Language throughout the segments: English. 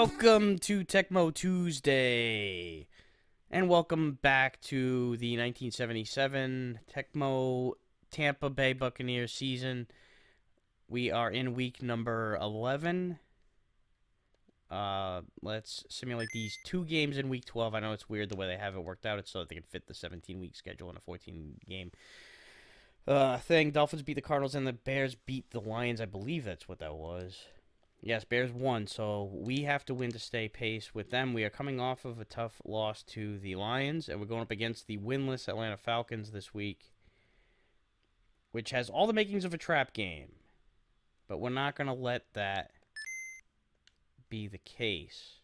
Welcome to Tecmo Tuesday, and welcome back to the 1977 Tecmo Tampa Bay Buccaneers season. We are in week number 11. Let's simulate these two games in week 12. I know it's weird the way they have it worked out. It's so that they can fit the 17-week schedule in a 14-game thing. Dolphins beat the Cardinals, and the Bears beat the Lions. I believe that's what that was. Yes, Bears won, so we have to win to stay pace with them. We are coming off of a tough loss to the Lions, and we're going up against the winless Atlanta Falcons this week, which has all the makings of a trap game. But we're not going to let that be the case.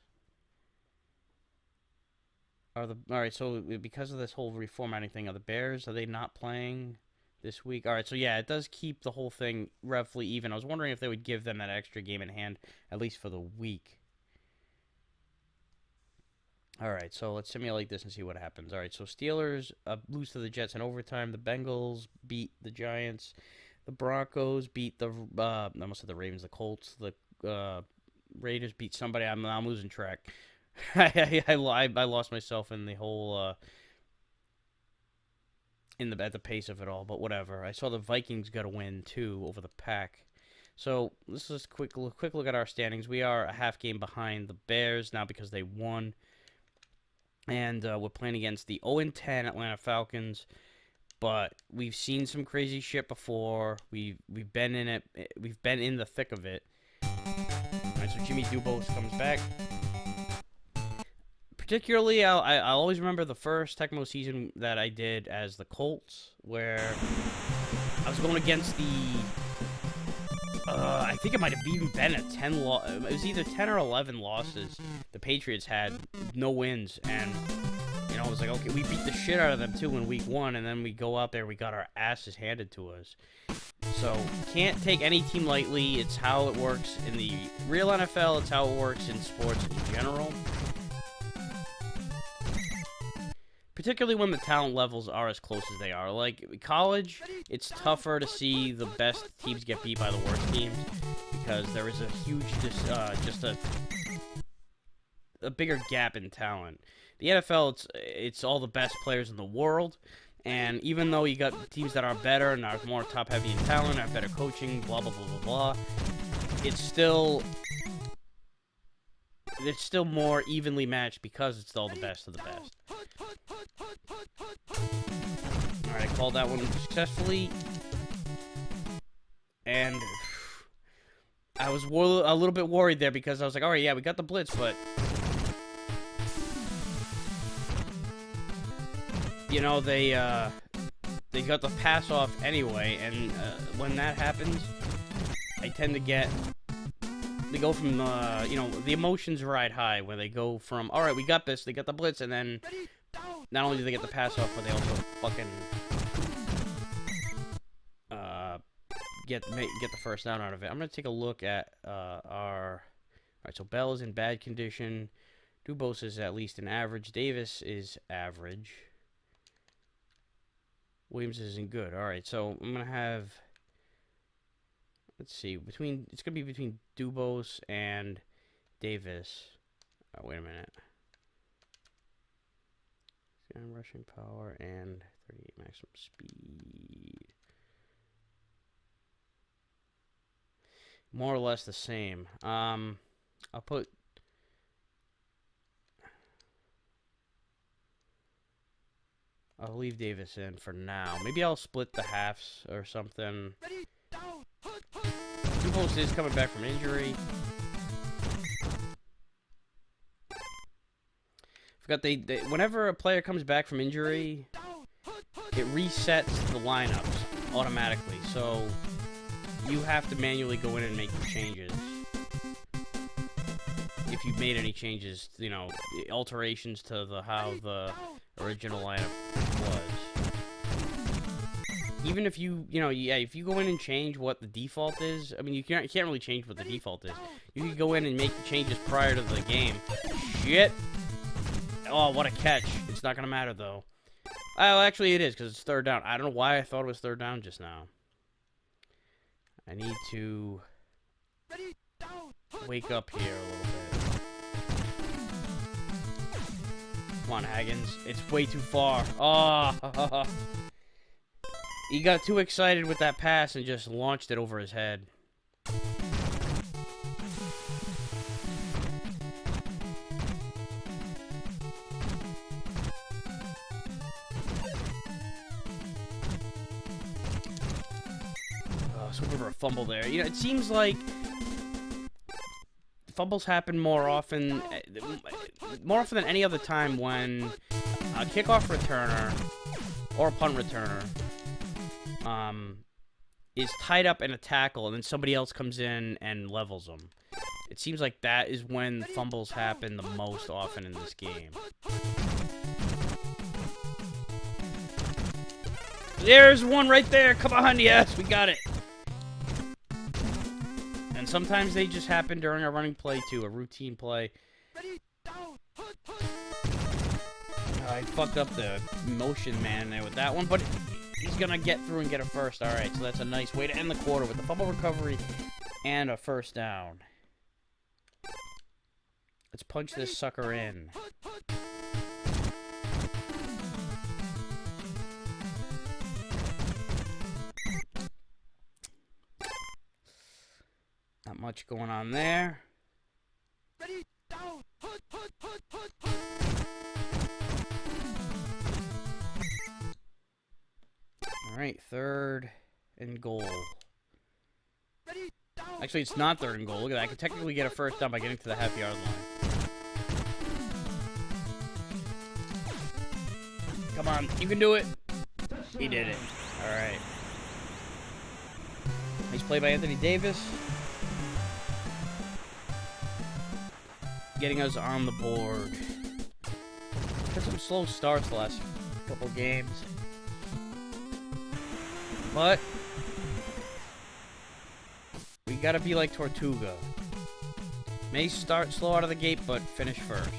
Alright, so because of this whole reformatting thing, are the Bears, are they not playing this week? Alright, so yeah, it does keep the whole thing roughly even. I was wondering if they would give them that extra game in hand, at least for the week. Alright, so let's simulate this and see what happens. Alright, so Steelers lose to the Jets in overtime. The Bengals beat the Giants. The Broncos beat the, I almost said the Ravens, the Colts. The Raiders beat somebody. I'm losing track. I lost myself in the whole, at the pace of it all, but whatever. I saw the Vikings got a win too over the Pack. So let's just quick look at our standings. We are a half game behind the Bears now because they won, and we're playing against the 0-10 Atlanta Falcons. But we've seen some crazy shit before. We've been in it. We've been in the thick of it. All right, so Jimmy Dubose comes back. Particularly, I always remember the first Tecmo season that I did as the Colts, where I was going against the, I think it might have even been a 10 it was either 10 or 11 losses. The Patriots had no wins, and, you know, I was like, okay, we beat the shit out of them, too, in week 1, and then we go out there, we got our asses handed to us. So, can't take any team lightly. It's how it works in the real NFL. It's how it works in sports in general. Particularly when the talent levels are as close as they are. Like, college, it's tougher to see the best teams get beat by the worst teams, because there is a huge, just a bigger gap in talent. The NFL, it's all the best players in the world, and even though you got teams that are better and are more top-heavy in talent, have better coaching, blah, blah, blah, blah, blah, it's still more evenly matched because it's all the best of the best. Alright, I called that one successfully. And I was a little bit worried there because I was like, alright, yeah, we got the blitz, but, you know, they got the pass off anyway, and when that happens, I tend to they go from, you know, the emotions ride high, where they go from, alright, we got this, they got the blitz, and then not only do they get the pass off, but they also fucking get the first down out of it. I'm going to take a look at our... Alright, so Bell is in bad condition. Dubose is at least an average. Davis is average. Williams isn't good. Alright, so I'm going to have... Let's see. It's going to be between Dubose and Davis. Oh, wait a minute. Rushing power and 38 maximum speed. More or less the same. I'll leave Davis in for now. Maybe I'll split the halves or something. Dubose is coming back from injury. Forgot whenever a player comes back from injury, it resets the lineups automatically. So you have to manually go in and make the changes. If you've made any changes, you know, alterations to how the original lineup was. Even if you know, yeah, if you go in and change what the default is, I mean, you can't really change what the default is. You can go in and make the changes prior to the game. Shit. Oh, what a catch. It's not going to matter, though. Oh, actually, it is, because it's third down. I don't know why I thought it was third down just now. I need to wake up here a little bit. Come on, Haggins. It's way too far. Oh. He got too excited with that pass and just launched it over his head. So we were a fumble there. You know, it seems like fumbles happen more often than any other time when a kickoff returner or a punt returner is tied up in a tackle and then somebody else comes in and levels them. It seems like that is when fumbles happen the most often in this game. There's one right there. Come on, yes, we got it. And sometimes they just happen during a running play, too, a routine play. I fucked up the motion man there with that one, but he's going to get through and get a first. All right, so that's a nice way to end the quarter with a fumble recovery and a first down. Let's punch this sucker in. Not much going on there. All right, 3rd and goal. Actually, it's not 3rd and goal. Look at that. I could technically get a first down by getting to the half-yard line. Come on, you can do it. He did it. All right. Nice play by Anthony Davis. Getting us on the board. Had some slow starts the last couple games. But we gotta be like Tortuga. May start slow out of the gate, but finish first.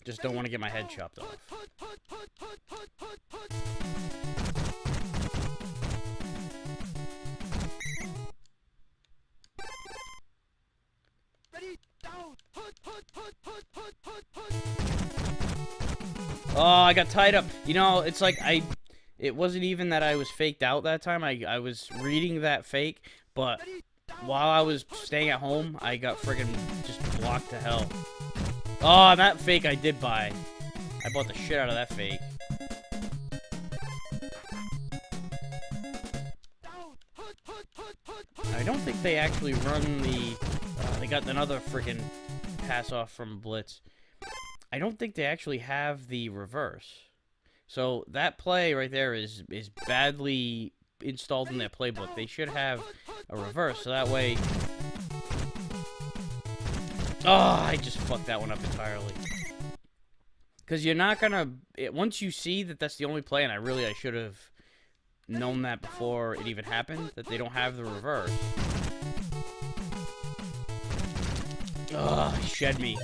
Just don't want to get my head chopped off. Oh, I got tied up. You know, it's like it wasn't even that I was faked out that time. I was reading that fake, but while I was staying at home, I got friggin' just blocked to hell. Oh, that fake I did buy. I bought the shit out of that fake. I don't think they actually run the... they got another freaking pass off from Blitz. I don't think they actually have the reverse. So that play right there is badly installed in their playbook. They should have a reverse, so that way... Oh, I just fucked that one up entirely. Because you're not gonna... once you see that that's the only play, and I should have known that before it even happened, that they don't have the reverse. Ugh, shed me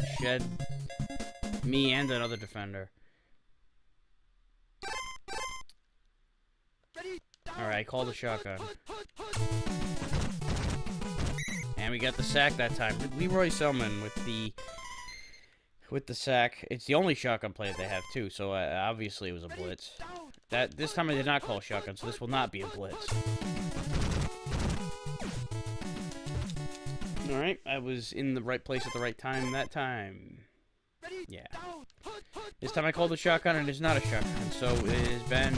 and another defender. Alright, I called the shotgun. And we got the sack that time. Leroy Selman with the sack. It's the only shotgun play that they have too, so obviously it was a blitz. This time I did not call shotgun, so this will not be a blitz. Alright, I was in the right place at the right time that time. Yeah. This time I called the shotgun, and it's not a shotgun, so it has been...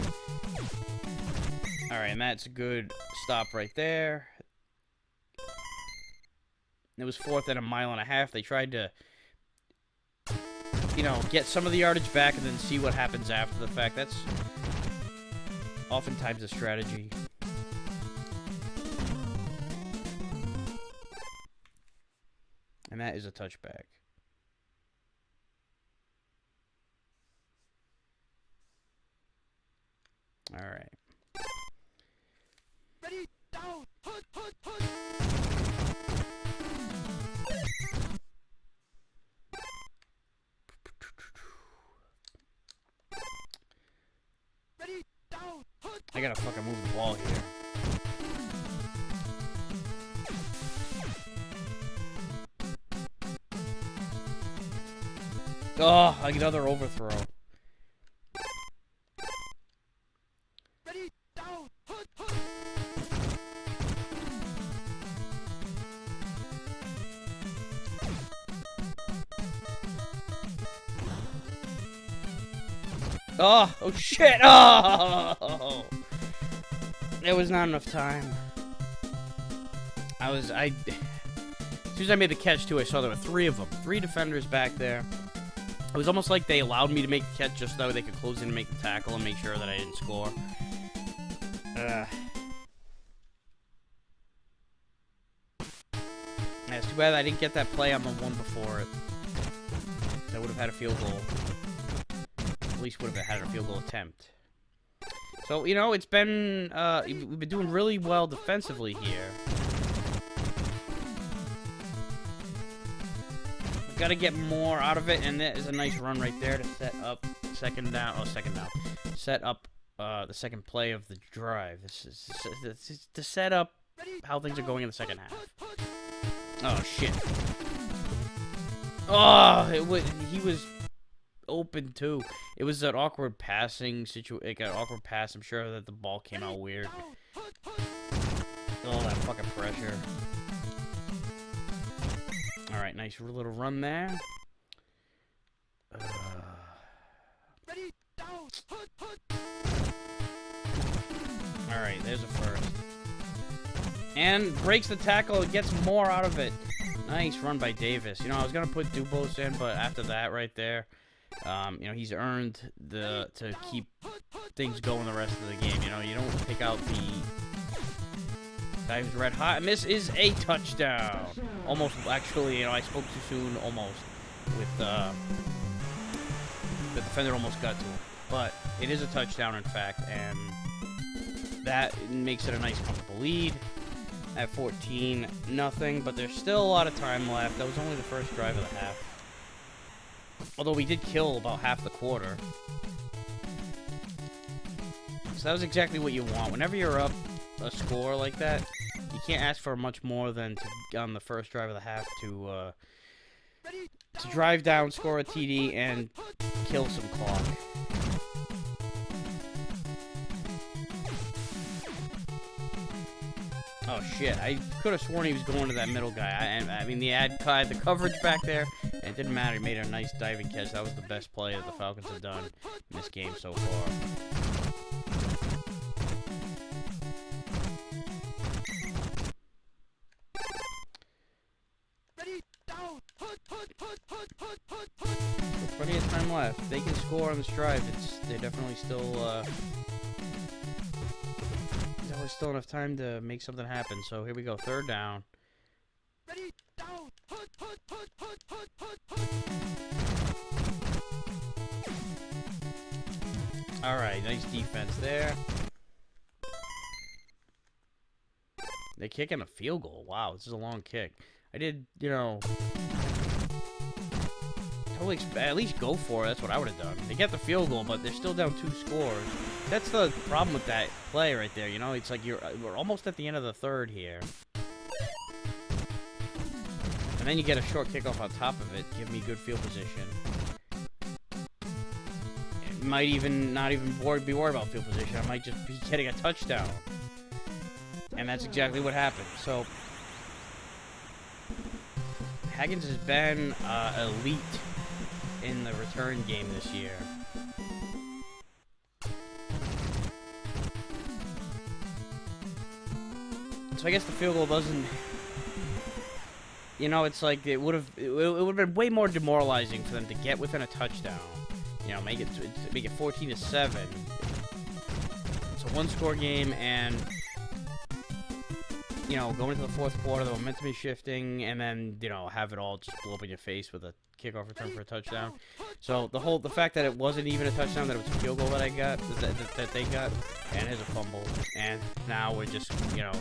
Alright, and that's a good stop right there. It was 4th and a mile and a half. They tried to, you know, get some of the yardage back and then see what happens after the fact. That's oftentimes a strategy. And that is a touchback. All right. Ready, down, put. Ready, down, put. I gotta fucking move the ball here. Oh, another overthrow. Oh shit! Oh! There was not enough time. As soon as I made the catch, too, I saw there were 3 of them. 3 defenders back there. It was almost like they allowed me to make the catch just so that way they could close in and make the tackle and make sure that I didn't score. Yeah, it's too bad I didn't get that play on the one before it. I would have had a field goal. At least would have had a field goal attempt. So, you know, it's been, we've been doing really well defensively here. We've got to get more out of it, and that is a nice run right there to set up second down. Set up the second play of the drive. This is to set up how things are going in the second half. Oh, shit. Oh, he was open too. It was an awkward passing situation. Like an awkward pass. I'm sure that the ball came out weird. Oh, that fucking pressure. All right, nice little run there. All right, there's a first. And breaks the tackle. It gets more out of it. Nice run by Davis. You know, I was gonna put Dubos in, but after that, right there. You know, he's earned to keep things going the rest of the game. You know, you don't take out the guy who's red hot. And this is a touchdown. Almost, actually, you know, I spoke too soon, almost. With, the defender almost got to him. But it is a touchdown, in fact, and that makes it a nice, comfortable lead at 14-0. But there's still a lot of time left. That was only the first drive of the half. Although we did kill about half the quarter. So that was exactly what you want. Whenever you're up a score like that, you can't ask for much more than on the first drive of the half to drive down, score a TD, and kill some clock. Oh shit, I could have sworn he was going to that middle guy. I mean, the had the coverage back there, and it didn't matter. He made a nice diving catch. That was the best play that the Falcons have done in this game so far. Plenty of time left. If they can score on this drive, they're definitely still, there's still enough time to make something happen. So here we go, third down. All right, nice defense there. They're kicking a field goal. Wow, this is a long kick. I did, you know, totally at least go for it. That's what I would have done. They get the field goal, but they're still down 2 scores. That's the problem with that play right there. You know, it's like we're almost at the end of the third here. And then you get a short kickoff on top of it. Give me good field position. It might even not even be worried about field position. I might just be getting a touchdown. And that's exactly what happened. So Haggins has been elite in the return game this year. So I guess the field goal doesn't, you know, it's like it would have been way more demoralizing for them to get within a touchdown. You know, make it 14-7. It's a 1-score game, and you know, going into the fourth quarter, the momentum is shifting, and then, you know, have it all just blow up in your face with a kickoff return for a touchdown. So the fact that it wasn't even a touchdown, that it was a field goal that I got, that they got, and it's a fumble, and now we're just, you know,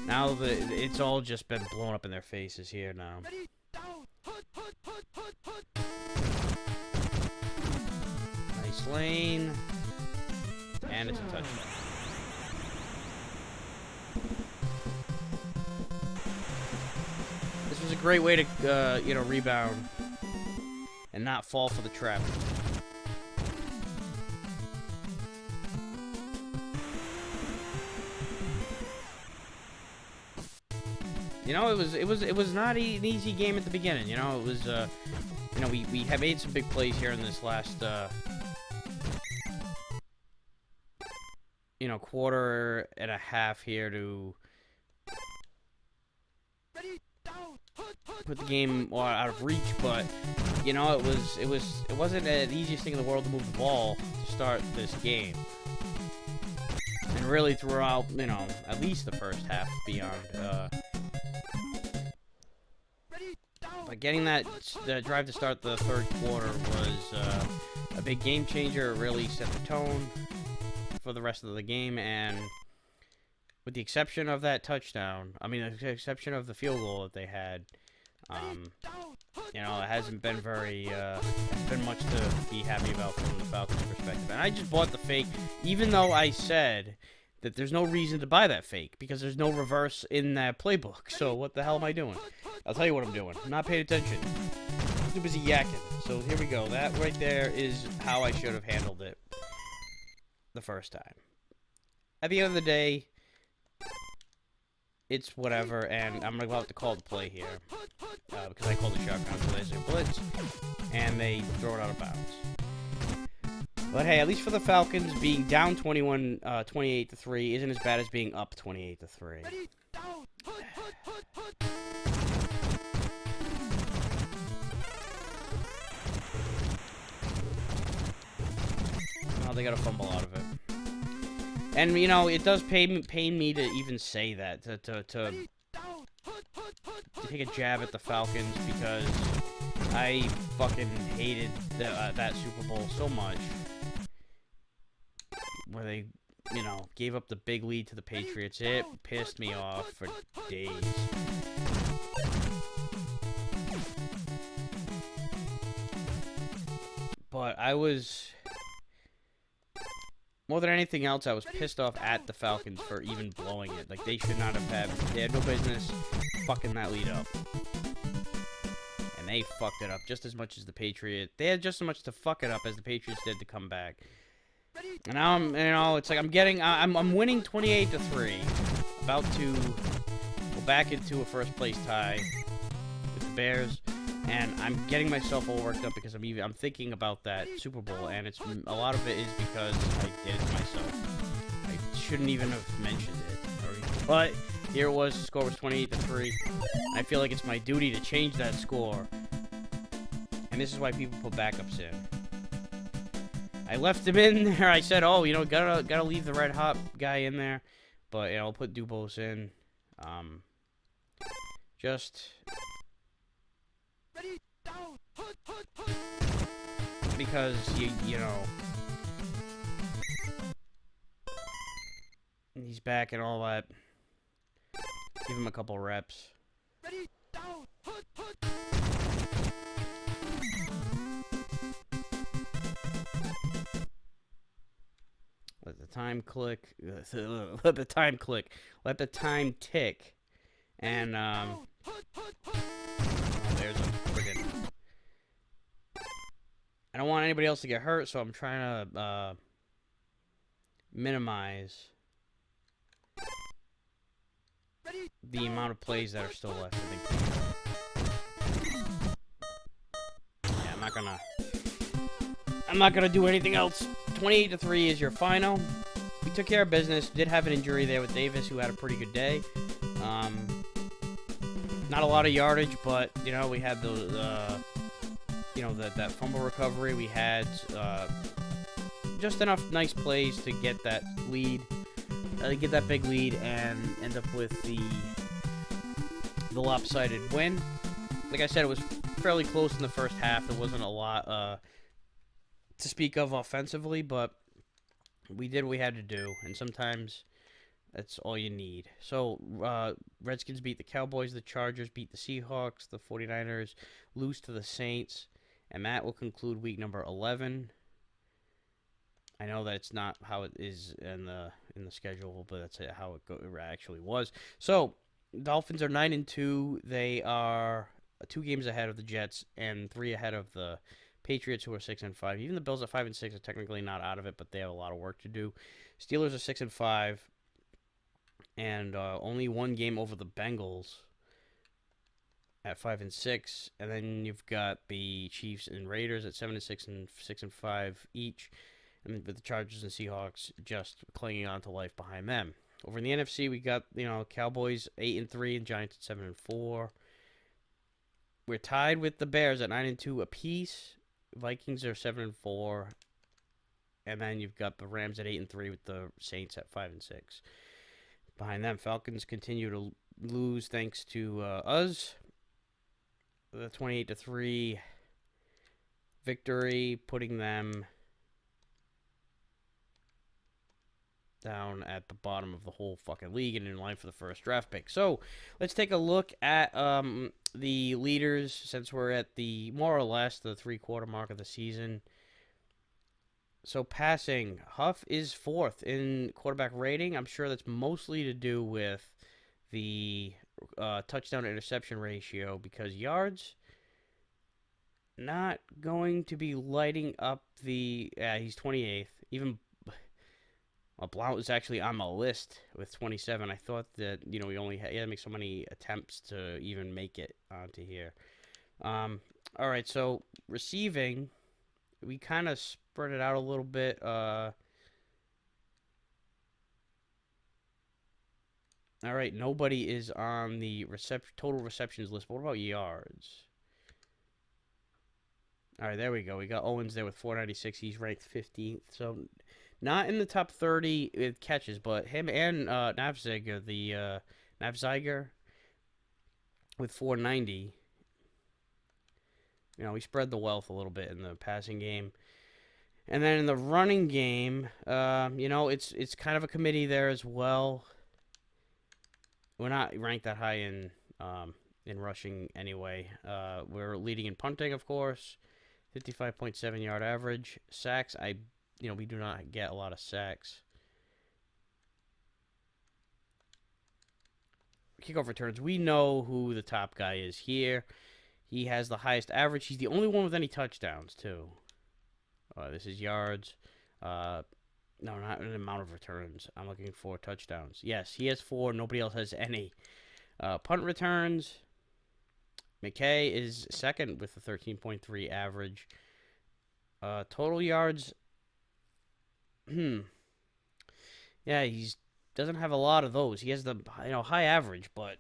now it's all just been blown up in their faces here now. Nice lane, and it's a touchdown. This was a great way to, you know, rebound and not fall for the trap. You know, it was not an easy game at the beginning. You know, it was you know, we have made some big plays here in this last you know, quarter and a half here to put the game out of reach, but you know, it wasn't the easiest thing in the world to move the ball to start this game. And really throughout, you know, at least the first half beyond but getting that drive to start the third quarter was a big game changer. It really set the tone for the rest of the game, and with the exception of that touchdown, I mean, the exception of the field goal that they had, you know, it hasn't been very, been much to be happy about from the Falcons' perspective. And I just bought the fake, even though I said that there's no reason to buy that fake, because there's no reverse in that playbook. So what the hell am I doing? I'll tell you what I'm doing. I'm not paying attention. I'm too busy yakking. So here we go. That right there is how I should have handled it the first time. At the end of the day, it's whatever, and I'm about to call the play here because I called the shotgun, so there's a blitz, and they throw it out of bounds. But hey, at least for the Falcons, being down 28-3 isn't as bad as being up 28-3. Now they got a fumble out of it. And, you know, it does pain me to even say that, to take a jab at the Falcons, because I fucking hated that Super Bowl so much, where they, you know, gave up the big lead to the Patriots. It pissed me off for days. But I was... more than anything else, I was pissed off at the Falcons for even blowing it. Like, they should not have had... they had no business fucking that lead up. And they fucked it up just as much as the Patriots. They had just as much to fuck it up as the Patriots did to come back. And now I'm, you know, it's like I'm winning 28-3. About to go back into a first place tie with the Bears. And I'm getting myself all worked up because I'm thinking about that Super Bowl, and it's a lot of it is because I did it to myself. I shouldn't even have mentioned it, but here it was. The score was 28-3. I feel like it's my duty to change that score, and this is why people put backups in. I left him in there. I said, "Oh, you know, gotta leave the red hot guy in there," but you know, I'll put Dubos in. Just. Because, you know, he's back and all that. Give him a couple reps. Let the time click. Let the time click. Let the time tick. And, there's a friggin'... I don't want anybody else to get hurt, so I'm trying to minimize the amount of plays that are still left. I think. Yeah, I'm not gonna do anything else. 28-3 is your final. We took care of business. Did have an injury there with Davis, who had a pretty good day. Not a lot of yardage, but you know, we had the you know, that fumble recovery. We had just enough nice plays to get that lead, get that big lead, and end up with the lopsided win. Like I said, it was fairly close in the first half. There wasn't a lot to speak of offensively, but we did what we had to do, and sometimes that's all you need. So, Redskins beat the Cowboys, the Chargers beat the Seahawks, the 49ers lose to the Saints, and that will conclude week number 11. I know that it's not how it is in the schedule, but that's how it actually was. So, Dolphins are 9-2. They are 2 games ahead of the Jets and 3 ahead of the Patriots, who are 6-5. Even the Bills at 5-6 are technically not out of it, but they have a lot of work to do. Steelers are 6-5, and only one game over the Bengals at 5-6, and then you've got the Chiefs and Raiders at 7-6 and 6-5 each, and with the Chargers and Seahawks just clinging on to life behind them. Over in the NFC, we got Cowboys 8-3 and Giants at 7-4. We're tied with the Bears at 9-2 apiece. Vikings are 7-4, and then you've got the Rams at 8-3 with the Saints at 5-6. Behind them, Falcons continue to lose thanks to us. The 28-3 victory, putting them down at the bottom of the whole fucking league and in line for the first draft pick. So let's take a look at the leaders, since we're at the more or less the 3-quarter mark of the season. So passing, Huff is 4th in quarterback rating. I'm sure that's mostly to do with the touchdown to interception ratio, because yards not going to be lighting up the he's 28th. Even Blount is actually on the list with 27. I thought that he only had to make so many attempts to even make it onto here. All right, so receiving, we kind of spread it out a little bit. All right, nobody is on the total receptions list. But what about yards? All right, there we go. We got Owens there with 496. He's ranked 15th. So not in the top 30 with catches, but him and Nafziger, the Nafziger with 490. We spread the wealth a little bit in the passing game. And then in the running game, it's kind of a committee there as well. We're not ranked that high in rushing anyway. We're leading in punting, of course. 55.7 yard average. Sacks, we do not get a lot of sacks. Kickoff returns, we know who the top guy is here. He has the highest average. He's the only one with any touchdowns, too. This is yards. No, not an amount of returns. I'm looking for touchdowns. Yes, he has 4. Nobody else has any. Punt returns. McKay is 2nd with a 13.3 average. Total yards. Yeah, he doesn't have a lot of those. He has the high average, but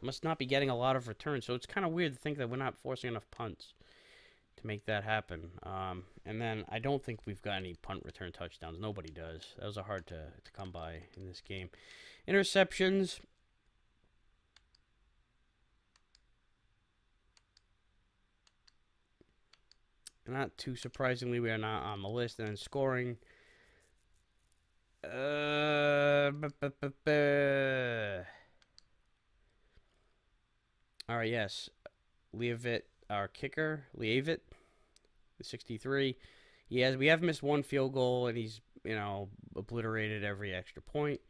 must not be getting a lot of returns. So it's kind of weird to think that we're not forcing enough punts to make that happen. And then I don't think we've got any punt return touchdowns. Nobody does. Those are hard to come by in this game. Interceptions. Not too surprisingly, we are not on the list. And then scoring. All right, yes. Leavitt, our kicker, Leavitt, 63. We have missed one field goal, and he's, obliterated every extra point.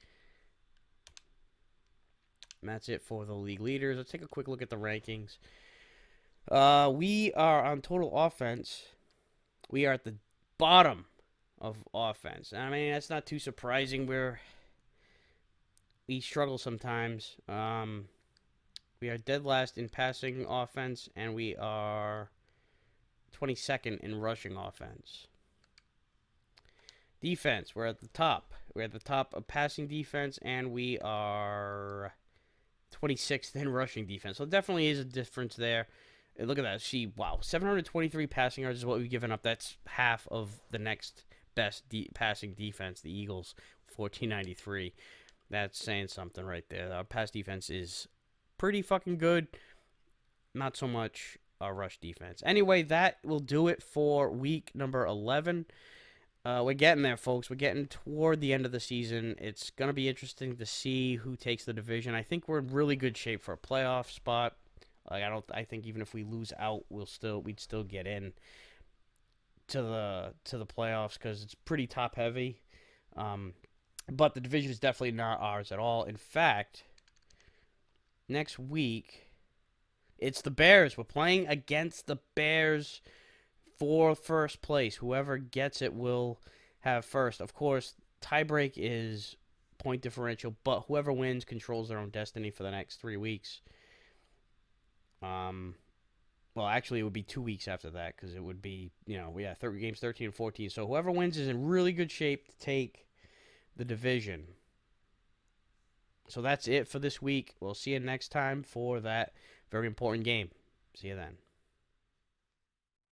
And that's it for the league leaders. Let's take a quick look at the rankings. We are on total offense. We are at the bottom of offense. I mean, that's not too surprising. We struggle sometimes. We are dead last in passing offense, and we are 22nd in rushing offense. Defense, we're at the top. We're at the top of passing defense, and we are 26th in rushing defense. So definitely is a difference there. And look at that. 723 passing yards is what we've given up. That's half of the next best passing defense, the Eagles, 1493. That's saying something right there. Our pass defense is pretty fucking good. Not so much our rush defense. Anyway, that will do it for week number 11. We're getting there, folks. We're getting toward the end of the season. It's going to be interesting to see who takes the division. I think we're in really good shape for a playoff spot. I think even if we lose out, we'd still get in to the playoffs because it's pretty top heavy. But the division is definitely not ours at all. In fact, next week It's the Bears. We're playing against the Bears for first place. Whoever gets it will have first. Of course, tiebreak is point differential, but whoever wins controls their own destiny for the next 3 weeks. Well, actually, it would be 2 weeks after that because it would be, games 13 and 14. So whoever wins is in really good shape to take the division. So that's it for this week. We'll see you next time for that very important game. See you then.